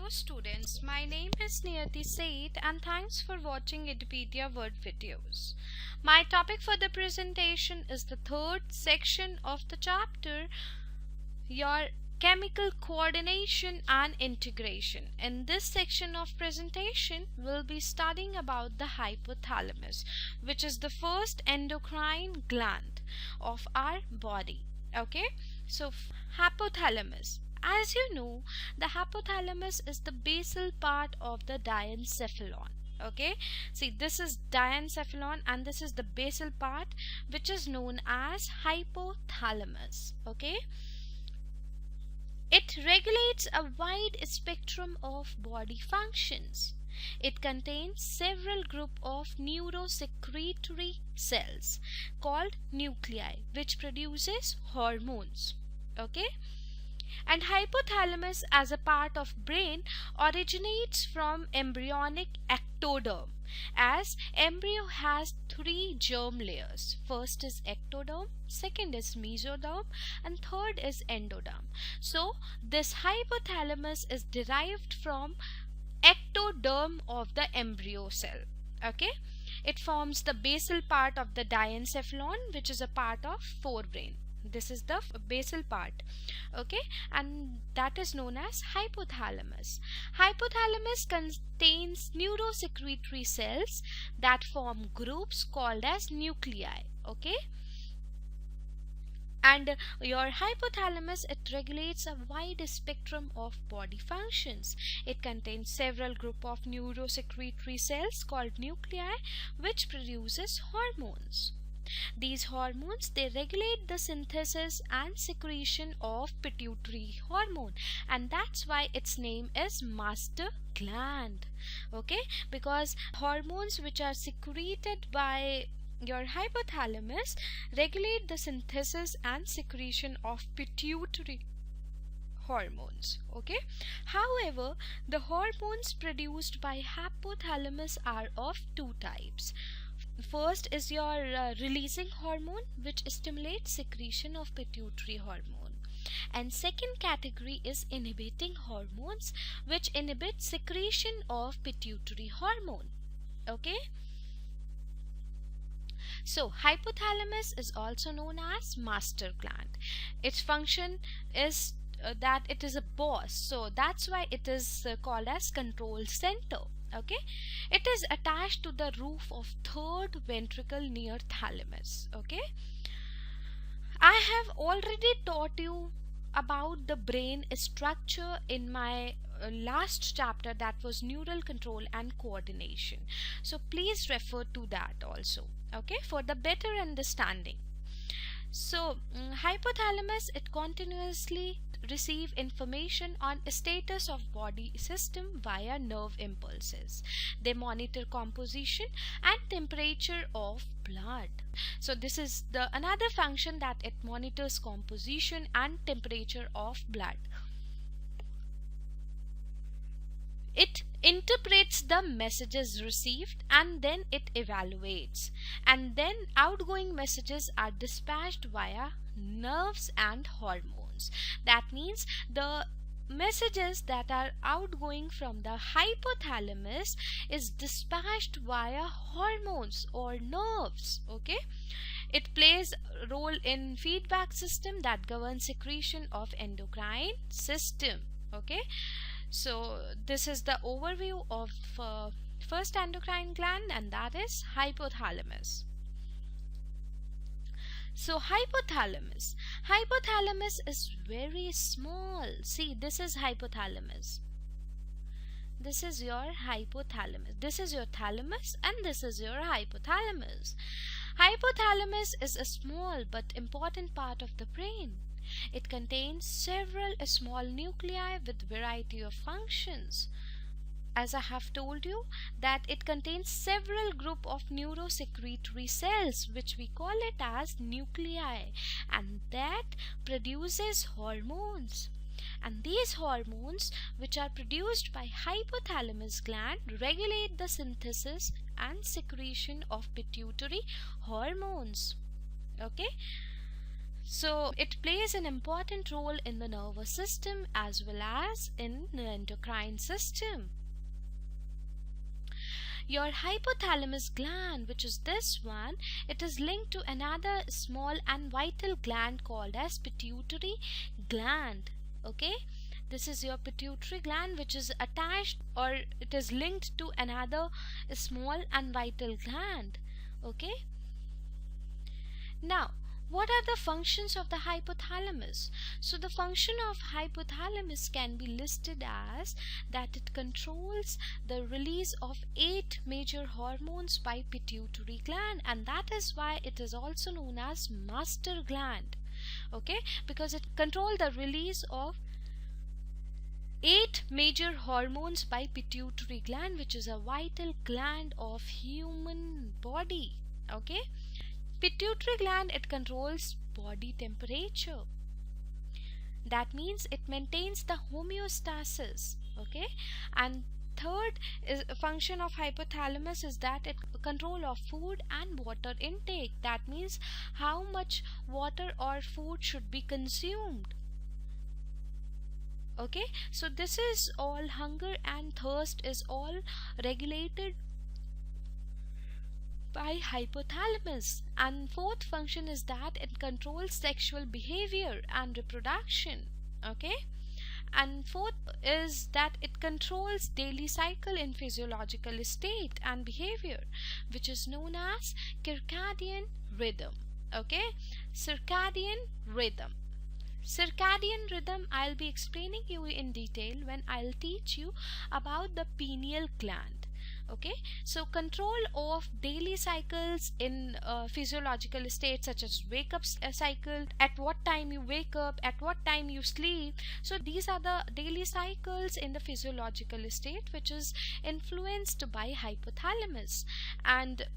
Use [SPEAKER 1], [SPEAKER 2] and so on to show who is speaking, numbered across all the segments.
[SPEAKER 1] Hello students, my name is Niyati Said and thanks for watching Wikipedia word videos. My topic for the presentation is the third section of the chapter, your chemical coordination and integration. In this section of presentation, we'll be studying about the hypothalamus, which is the first endocrine gland of our body. Okay, so hypothalamus. As you know, the hypothalamus is the basal part of the diencephalon. Okay, see, this is diencephalon and this is the basal part, which is known as hypothalamus. Okay, it regulates a wide spectrum of body functions. It contains several groups of neurosecretory cells called nuclei, which produces hormones. Okay, and hypothalamus as a part of brain originates from embryonic ectoderm, as embryo has three germ layers. First is ectoderm, second is mesoderm, and third is endoderm. So this hypothalamus is derived from ectoderm of the embryo cell. Okay, it forms the basal part of the diencephalon, which is a part of forebrain. This is the basal part. Okay, and that is known as hypothalamus. Hypothalamus contains neurosecretory cells that form groups called as nuclei. Okay, and your hypothalamus, it regulates a wide spectrum of body functions. It contains several groups of neurosecretory cells called nuclei, which produces hormones. These hormones, they regulate the synthesis and secretion of pituitary hormone, and that's why its name is master gland. Okay, because hormones which are secreted by your hypothalamus regulate the synthesis and secretion of pituitary hormones. Okay, however, the hormones produced by hypothalamus are of two types. First is your releasing hormone, which stimulates secretion of pituitary hormone, and second category is inhibiting hormones, which inhibit secretion of pituitary hormone. Okay, so hypothalamus is also known as master gland. Its function is that it is a boss, so that's why it is called as control center. Okay, it is attached to the roof of third ventricle near thalamus. Okay, I have already taught you about the brain structure in my last chapter, that was neural control and coordination, so please refer to that also, okay, for the better understanding. So hypothalamus, it continuously receive information on status of body system via nerve impulses. They monitor composition and temperature of blood. So this is the another function, that it monitors composition and temperature of blood. It interprets the messages received and then it evaluates, and then outgoing messages are dispatched via nerves and hormones. That means the messages that are outgoing from the hypothalamus is dispatched via hormones or nerves. Okay, it plays a role in feedback system that governs secretion of endocrine system. Okay, so this is the overview of first endocrine gland, and that is hypothalamus. So hypothalamus is very small. See, this is hypothalamus. This is your hypothalamus. This is your thalamus and this is your hypothalamus. Hypothalamus is a small but important part of the brain. It contains several small nuclei with variety of functions. As I have told you, that it contains several group of neurosecretory cells, which we call it as nuclei, and that produces hormones. And these hormones, which are produced by hypothalamus gland, regulate the synthesis and secretion of pituitary hormones. Okay, So it plays an important role in the nervous system as well as in the endocrine system. Your hypothalamus gland, which is this one, it is linked to another small and vital gland called as pituitary gland. Okay, this is your pituitary gland, which is attached, or it is linked to another small and vital gland. Okay, now what are the functions of the hypothalamus? So the function of hypothalamus can be listed as that it controls the release of 8 major hormones by pituitary gland, and that is why it is also known as master gland. Okay, because it controls the release of 8 major hormones by pituitary gland, which is a vital gland of human body. Okay, pituitary gland, it controls body temperature. That means it maintains the homeostasis. Okay, and third is a function of hypothalamus is that it control of food and water intake. That means how much water or food should be consumed. Okay, so this is all, hunger and thirst is all regulated by hypothalamus. And fourth function is that it controls sexual behavior and reproduction. Okay, and fourth is that it controls daily cycle in physiological state and behavior, which is known as circadian rhythm. Okay, circadian rhythm. Circadian rhythm I'll be explaining you in detail when I'll teach you about the pineal gland. Okay, so control of daily cycles in physiological states such as wake up cycle, at what time you wake up, at what time you sleep. So these are the daily cycles in the physiological state which is influenced by hypothalamus. And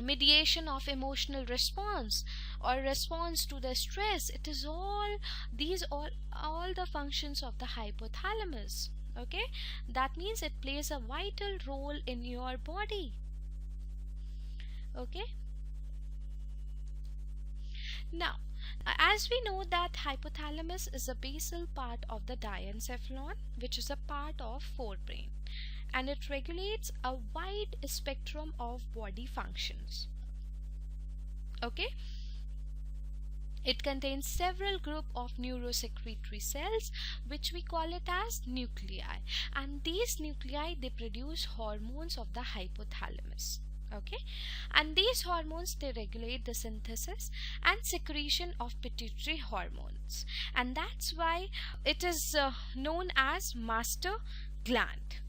[SPEAKER 1] mediation of emotional response or response to the stress, it is all these all the functions of the hypothalamus. Okay, that means it plays a vital role in your body. Okay, now as we know that hypothalamus is a basal part of the diencephalon, which is a part of forebrain, and it regulates a wide spectrum of body functions. Okay, it contains several group of neurosecretory cells, which we call it as nuclei, and these nuclei, they produce hormones of the hypothalamus. Okay, and these hormones, they regulate the synthesis and secretion of pituitary hormones, and that's why it is known as master gland.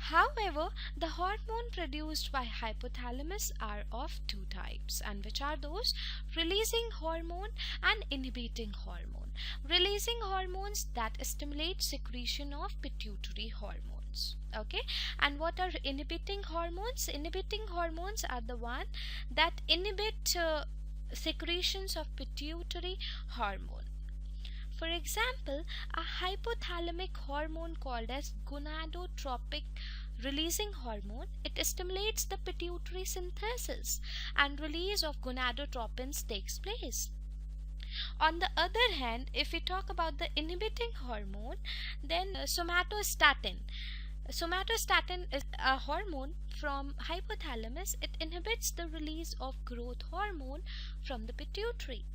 [SPEAKER 1] However, the hormone produced by hypothalamus are of two types, and which are those releasing hormone and inhibiting hormone. Releasing hormones that stimulate secretion of pituitary hormones. Okay, and what are inhibiting hormones? Inhibiting hormones are the one that inhibit secretions of pituitary hormone. For example, a hypothalamic hormone called as Gonadotropin-Releasing Hormone, it stimulates the pituitary synthesis and release of gonadotropins takes place. On the other hand, if we talk about the inhibiting hormone, then somatostatin. Somatostatin is a hormone from hypothalamus. It inhibits the release of growth hormone from the pituitary.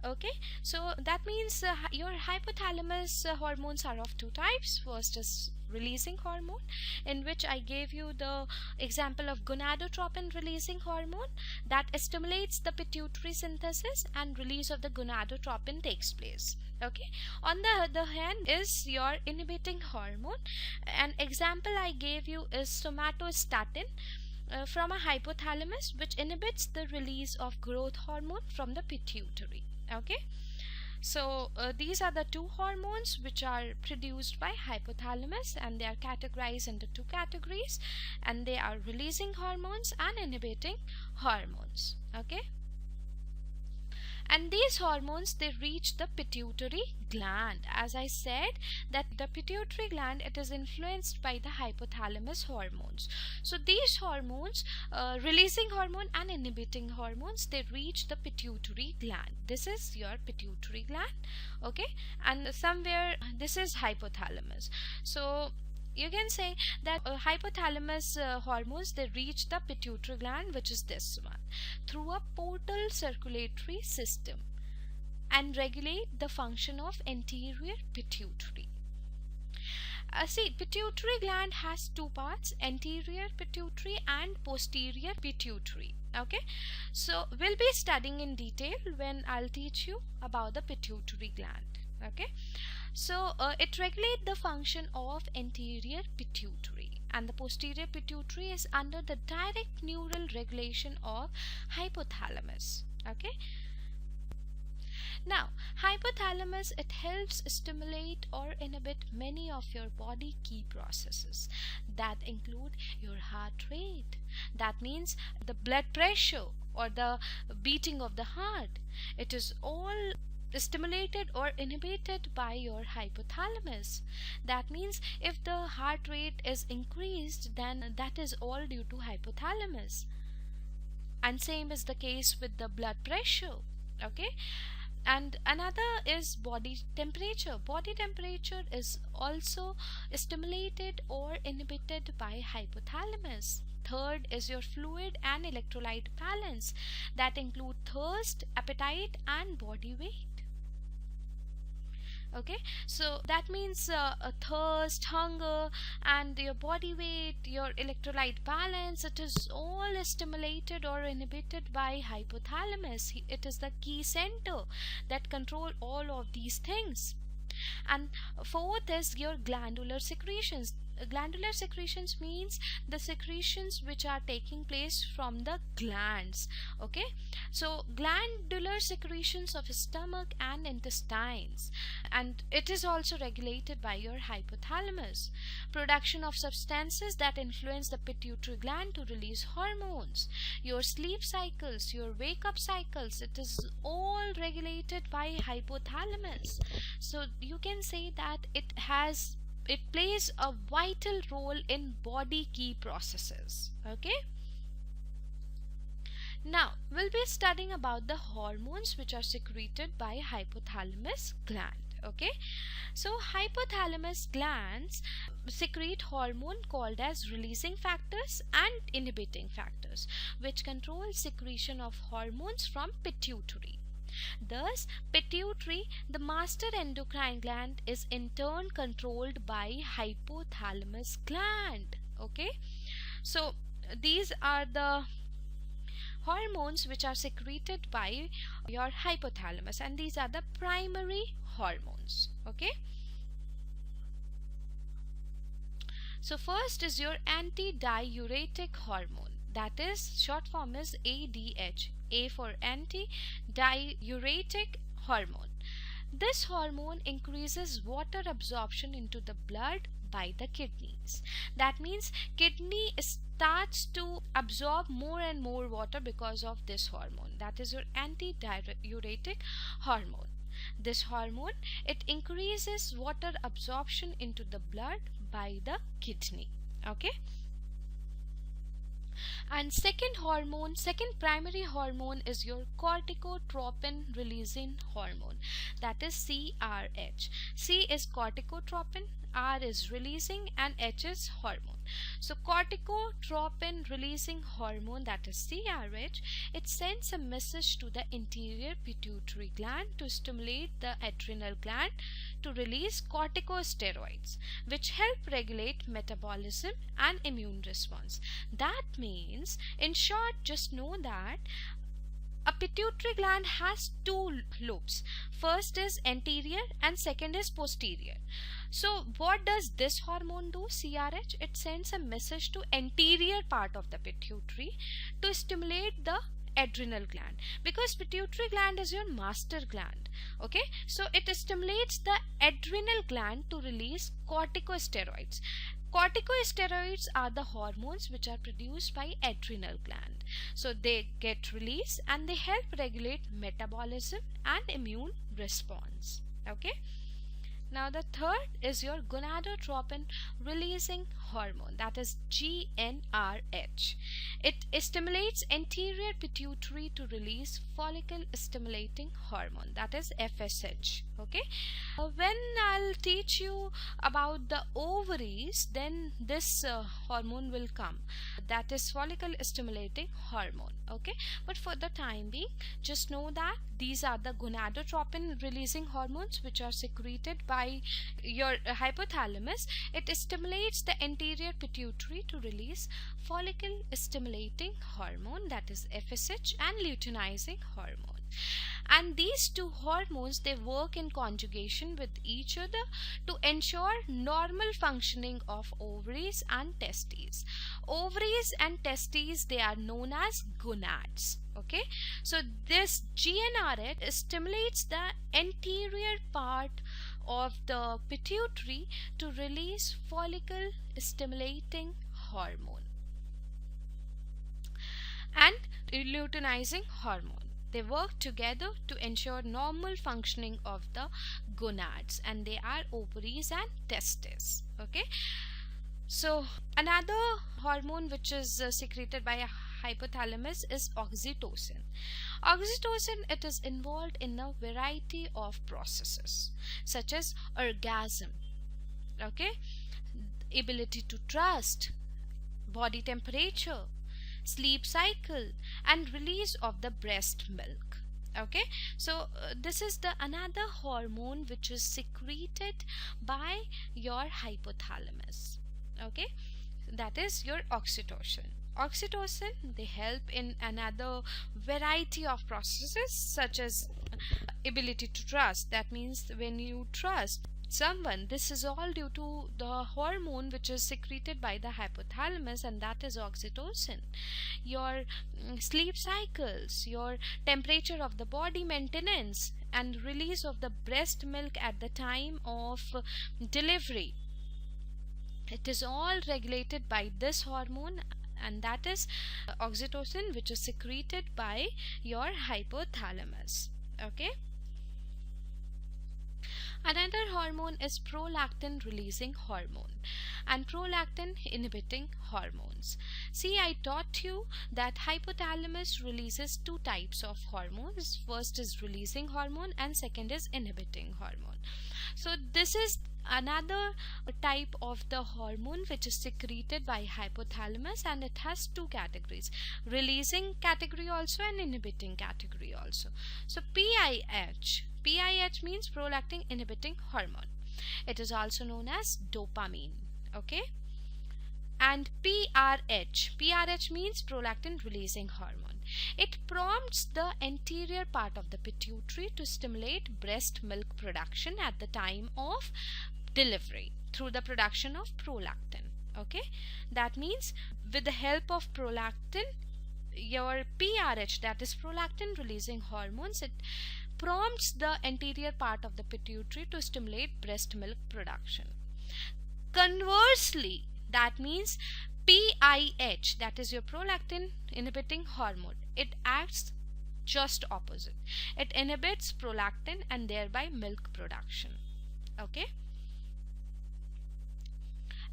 [SPEAKER 1] Okay, so that means your hypothalamus hormones are of two types. First is releasing hormone, in which I gave you the example of gonadotropin releasing hormone that stimulates the pituitary synthesis and release of the gonadotropin takes place. Okay, on the other hand is your inhibiting hormone. An example I gave you is somatostatin from a hypothalamus, which inhibits the release of growth hormone from the pituitary. Okay, so these are the two hormones which are produced by hypothalamus, and they are categorized into two categories, and they are releasing hormones and inhibiting hormones. Okay, And these hormones, they reach the pituitary gland. As I said, that the pituitary gland, it is influenced by the hypothalamus hormones. So these hormones, releasing hormone and inhibiting hormones, they reach the pituitary gland. This is your pituitary gland, okay, and somewhere this is hypothalamus. So you can say that hypothalamus hormones, they reach the pituitary gland, which is this one, through a portal circulatory system and regulate the function of anterior pituitary. See, pituitary gland has two parts, anterior pituitary and posterior pituitary. Okay, so we'll be studying in detail when I'll teach you about the pituitary gland. Okay, so it regulates the function of anterior pituitary, and the posterior pituitary is under the direct neural regulation of hypothalamus. Okay, now hypothalamus, it helps stimulate or inhibit many of your body key processes that include your heart rate. That means the blood pressure or the beating of the heart. It is all stimulated or inhibited by your hypothalamus. That means if the heart rate is increased, then that is all due to hypothalamus. And same is the case with the blood pressure. Okay, and another is body temperature. Body temperature is also stimulated or inhibited by hypothalamus. Third is your fluid and electrolyte balance, that include thirst, appetite and body weight. Okay, so that means thirst, hunger and your body weight, your electrolyte balance, it is all stimulated or inhibited by hypothalamus. It is the key center that control all of these things. And fourth is your glandular secretions. Glandular secretions means the secretions which are taking place from the glands. Okay, so glandular secretions of stomach and intestines, and it is also regulated by your hypothalamus. Production of substances that influence the pituitary gland to release hormones. Your sleep cycles, your wake up cycles, it is all regulated by hypothalamus. So you can say that it plays a vital role in body key processes. Okay, now we'll be studying about the hormones which are secreted by hypothalamus gland. Okay, so hypothalamus glands secrete hormone called as releasing factors and inhibiting factors, which control secretion of hormones from pituitary. Thus, pituitary, the master endocrine gland, is in turn controlled by hypothalamus gland. Okay, so these are the hormones which are secreted by your hypothalamus, and these are the primary hormones. Okay, so first is your antidiuretic hormone, that is short form is ADH. A for antidiuretic hormone. This hormone increases water absorption into the blood by the kidneys. That means kidney starts to absorb more and more water because of this hormone. That is your antidiuretic hormone. This hormone, it increases water absorption into the blood by the kidney. Okay, and second primary hormone is your Corticotropin-Releasing Hormone, that is CRH. C is corticotropin, R is releasing and H is hormone. So Corticotropin-Releasing Hormone, that is CRH, it sends a message to the anterior pituitary gland to stimulate the adrenal gland to release corticosteroids, which help regulate metabolism and immune response. That means, in short, just know that a pituitary gland has two lobes. First is anterior and second is posterior. So what does this hormone do, CRH? It sends a message to anterior part of the pituitary to stimulate the adrenal gland, because pituitary gland is your master gland. Okay, so it stimulates the adrenal gland to release corticosteroids. Corticosteroids are the hormones which are produced by adrenal gland. So they get released and they help regulate metabolism and immune response. Okay. Now the third is your gonadotropin releasing hormone, that is GnRH. It stimulates anterior pituitary to release follicle stimulating hormone, that is FSH. Okay. When I'll teach you about the ovaries, then this hormone will come, that is follicle stimulating hormone. Okay. But for the time being, just know that these are the gonadotropin releasing hormones which are secreted by your hypothalamus. It stimulates the anterior pituitary to release follicle stimulating hormone, that is FSH, and luteinizing hormone. And these two hormones, they work in conjugation with each other to ensure normal functioning of ovaries and testes. Ovaries and testes, they are known as gonads. Okay, so this GnRH stimulates the anterior part of the pituitary to release follicle stimulating hormone and luteinizing hormone. They work together to ensure normal functioning of the gonads, and they are ovaries and testes. Okay. So another hormone which is secreted by a hypothalamus is oxytocin. Oxytocin, it is involved in a variety of processes such as orgasm, okay, ability to trust, body temperature, sleep cycle, and release of the breast milk. Okay, so this is the another hormone which is secreted by your hypothalamus. Okay, that is your oxytocin. Oxytocin, they help in another variety of processes such as ability to trust. That means when you trust someone, this is all due to the hormone which is secreted by the hypothalamus, and that is oxytocin. Your sleep cycles, your temperature of the body maintenance, and release of the breast milk at the time of delivery, it is all regulated by this hormone, and that is oxytocin, which is secreted by your hypothalamus. Okay. Another hormone is prolactin releasing hormone and prolactin inhibiting hormones. See, I taught you that hypothalamus releases two types of hormones. First is releasing hormone and second is inhibiting hormone. So this is another type of the hormone which is secreted by hypothalamus, and it has two categories, releasing category also and inhibiting category also. So PIH means prolactin inhibiting hormone. It is also known as dopamine. Okay. And PRH means prolactin releasing hormone. It prompts the anterior part of the pituitary to stimulate breast milk production at the time of delivery through the production of prolactin. Okay, that means with the help of prolactin, your PRH, that is prolactin releasing hormones, it prompts the anterior part of the pituitary to stimulate breast milk production. Conversely, that means PIH, that is your prolactin inhibiting hormone, it acts just opposite. It inhibits prolactin and thereby milk production. Okay.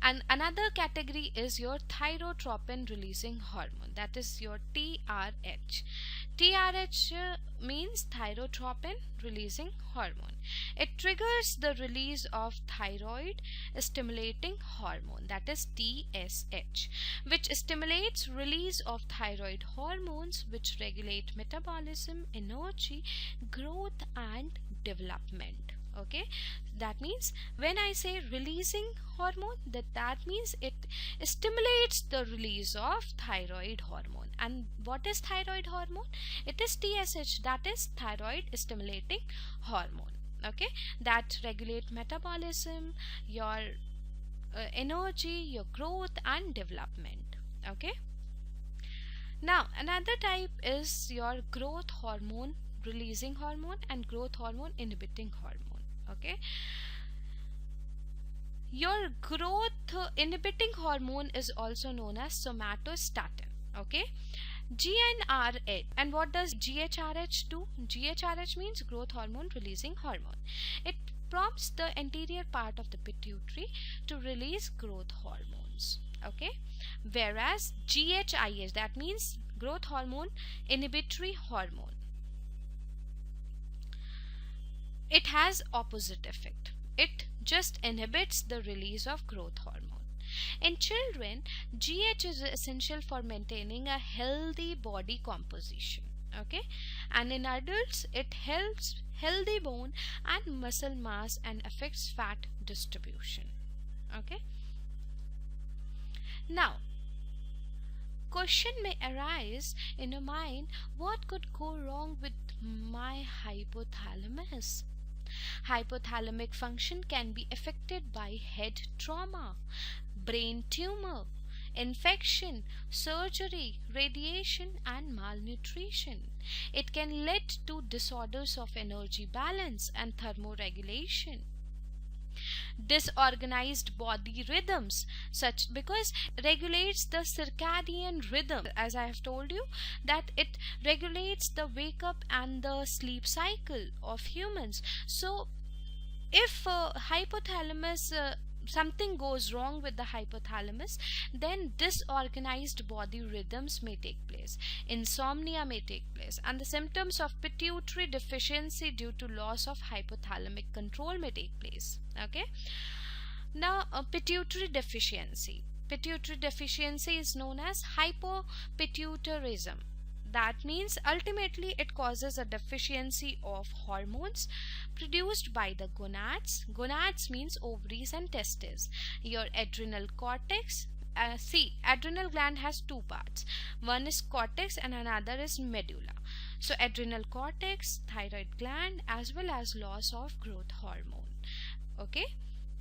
[SPEAKER 1] And another category is your thyrotropin releasing hormone, that is your TRH. TRH means thyrotropin releasing hormone. It triggers the release of thyroid stimulating hormone, that is TSH, which stimulates release of thyroid hormones which regulate metabolism, energy, growth and development. Okay, that means when I say releasing hormone, that means it stimulates the release of thyroid hormone. And what is thyroid hormone? It is TSH, that is thyroid stimulating hormone. Okay, that regulate metabolism, your energy, your growth and development. Okay. Now another type is your growth hormone releasing hormone and growth hormone inhibiting hormone. Okay, Your growth inhibiting hormone is also known as somatostatin. Okay, GnRH. And what does GHRH do? GHRH means growth hormone releasing hormone. It prompts the anterior part of the pituitary to release growth hormones. Okay, whereas GHIH, that means growth hormone inhibitory hormone, it has opposite effect. It just inhibits the release of growth hormone. In children, GH is essential for maintaining a healthy body composition. Okay, and in adults, it helps healthy bone and muscle mass and affects fat distribution. Okay. Now, question may arise in your mind: what could go wrong with my hypothalamus? Hypothalamic function can be affected by head trauma, brain tumor, infection, surgery, radiation, and malnutrition. It can lead to disorders of energy balance and thermoregulation. Disorganized body rhythms, such because regulates the circadian rhythm, as I have told you, that it regulates the wake up and the sleep cycle of humans. So if hypothalamus something goes wrong with the hypothalamus, then disorganized body rhythms may take place, insomnia may take place, and the symptoms of pituitary deficiency due to loss of hypothalamic control may take place. Okay, now pituitary deficiency. Pituitary deficiency is known as hypopituitarism. That means ultimately it causes a deficiency of hormones produced by the gonads. Gonads means ovaries and testes. Your adrenal cortex. Adrenal gland has two parts. One is cortex and another is medulla. So adrenal cortex, thyroid gland, as well as loss of growth hormone. Okay.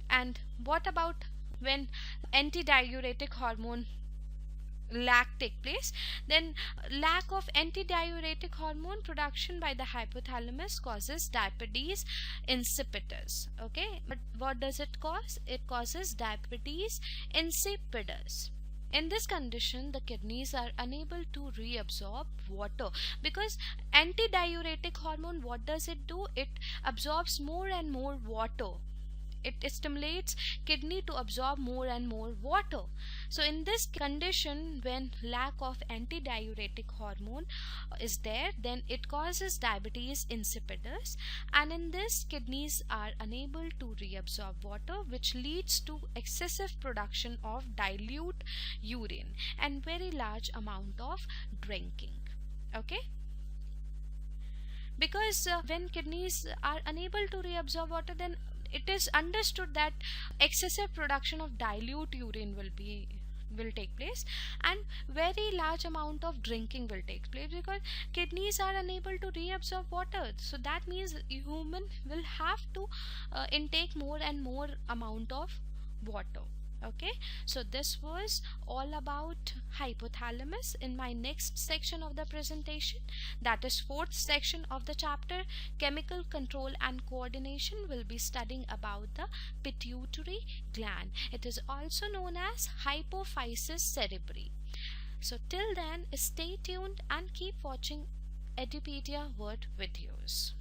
[SPEAKER 1] And what about when antidiuretic hormone lack take place? Then lack of antidiuretic hormone production by the hypothalamus causes diabetes insipidus. Okay, but what does it cause? It causes diabetes insipidus. In this condition, the kidneys are unable to reabsorb water, because antidiuretic hormone, what does it do? It absorbs more and more water. It stimulates kidney to absorb more and more water. So in this condition, when lack of antidiuretic hormone is there, then it causes diabetes insipidus, and in this kidneys are unable to reabsorb water, which leads to excessive production of dilute urine and very large amount of drinking. Okay, because when kidneys are unable to reabsorb water, then it is understood that excessive production of dilute urine will take place, and very large amount of drinking will take place, because kidneys are unable to reabsorb water. So that means human will have to intake more and more amount of water. Okay, so this was all about hypothalamus. In my next section of the presentation, that is fourth section of the chapter, chemical control and coordination, will be studying about the pituitary gland. It is also known as hypophysis cerebri. So till then, stay tuned and keep watching Edupedia Word videos.